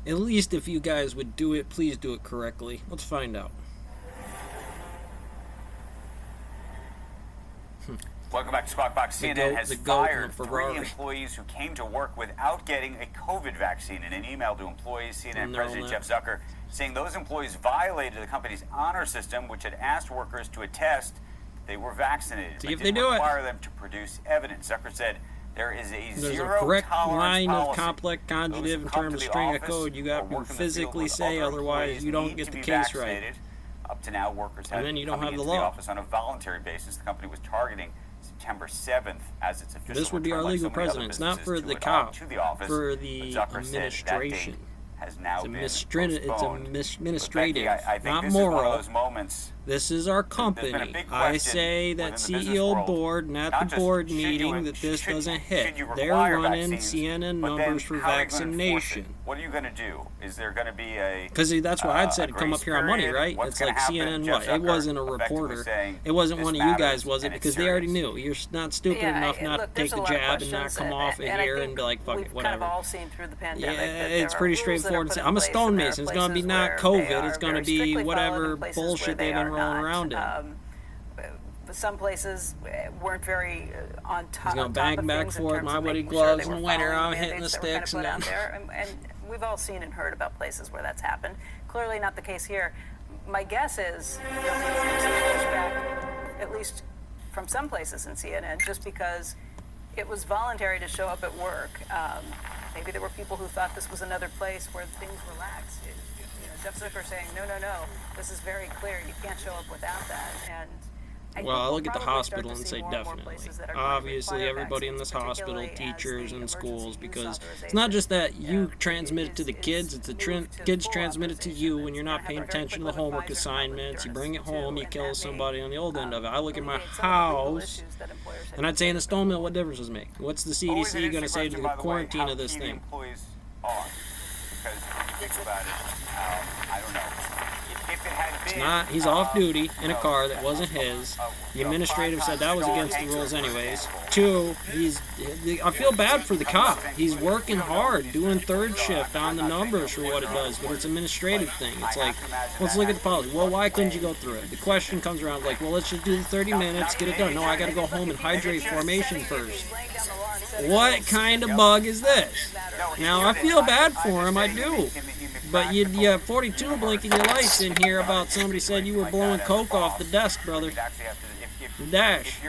At least if you guys would do it, please do it correctly. Let's find out. Welcome back to Squawk Box. CNN has fired 3 employees who came to work without getting a COVID vaccine. In an email to employees, CNN President Jeff Zucker saying those employees violated the company's honor system, which had asked workers to attest they were vaccinated. See if they do it. Require them to produce evidence. Zucker said there is There's a correct line of complex conjugative in terms of string of code you got to physically say, otherwise you don't get the case right. Up to now, workers have then you don't coming have the into law. the office on a voluntary basis. The company was targeting September 7th as its official. This would be our legal precedent. It's not for the cop, for the administration. Has now it's administrative, not this moral. Is one of those moments. This is our company. I say that CEO board, not the board meeting, that this doesn't hit. They're running CNN numbers for vaccination. What are you going to do? Is there going to be a... Because that's what I'd said to come up here on money, right? It's like CNN, what? It wasn't a reporter. It wasn't one of you guys, was it? Because they already knew. You're not stupid enough not to take the jab and not come off of here and be like, fuck it, whatever. We've all seen through the pandemic. Yeah, it's pretty straightforward. I'm a stonemason. It's going to be not COVID. It's going to be whatever bullshit they've been rolling around in. Some places weren't very on top. He's going to bang back for it. My buddy gloves in the winter. I'm hitting the sticks. And we've all seen and heard about places where that's happened. Clearly not the case here. My guess is pushback, at least from some places in CNN, just because it was voluntary to show up at work. Maybe there were people who thought this was another place where things relaxed. Jeff Zucker saying, no, this is very clear. You can't show up without that. And well, I look at the hospital and say definitely. Obviously, everybody in this hospital, teachers and schools, because it's not just that you transmit it to the kids, it's the kids transmit it to you when you're not paying attention to the homework assignments. You bring it home, you kill somebody on the old end of it. I look at my house, and I'd say in the stone mill, what difference does it make? What's the CDC going to say to the quarantine of this thing? Because if you think about it, I don't know. It's not. He's off duty in a car that wasn't his. The administrative said that was against the rules anyways. 2, I feel bad for the cop. He's working hard, doing third shift on the numbers for what it does, but it's an administrative thing. It's like, let's look at the policy. Well, why couldn't you go through it? The question comes around like, well, let's just do the 30 minutes, get it done. No, I got to go home and hydrate formation first. What kind of bug is this? Now, I feel bad for him, I do. But you have 42 blinking your lights in here about somebody said you were blowing coke off the desk, brother. Dash.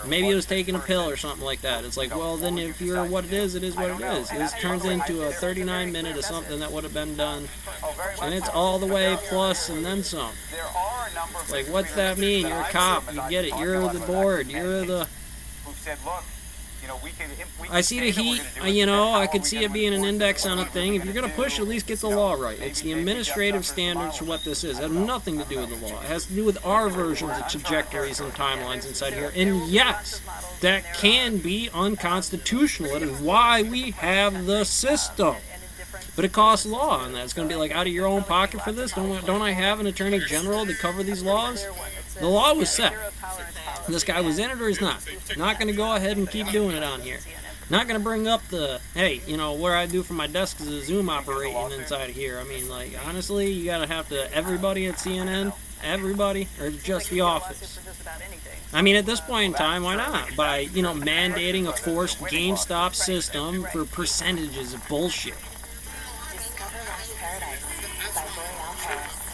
Maybe he was taking a pill or something like that. It's like, well, then if you're what it is what it is. This turns into a 39-minute of something that would have been done. And it's all the way plus and then some. Like, what's that mean? You're a cop. You get it. You're the board. You're the... I see the heat, I could see it being an index on a thing. If you're going to push, at least get the law right. It's the administrative standards for what this is. It has nothing to do with the law. It has to do with our versions of trajectories and timelines inside here. And yes, that can be unconstitutional. It is why we have the system. But it costs law on that. It's going to be like out of your own pocket for this? Don't I have an attorney general to cover these laws? The law was set. This guy was in it or he's not. Not going to go ahead and keep doing it on here. Not going to bring up the, hey, what I do from my desk is a Zoom operating inside of here. I mean, like, honestly, you got to have to, everybody at CNN, everybody, or just the office. I mean, at this point in time, why not? By, mandating a forced GameStop system for percentages of bullshit. Discover Lost Paradise by L'Oreal Paris.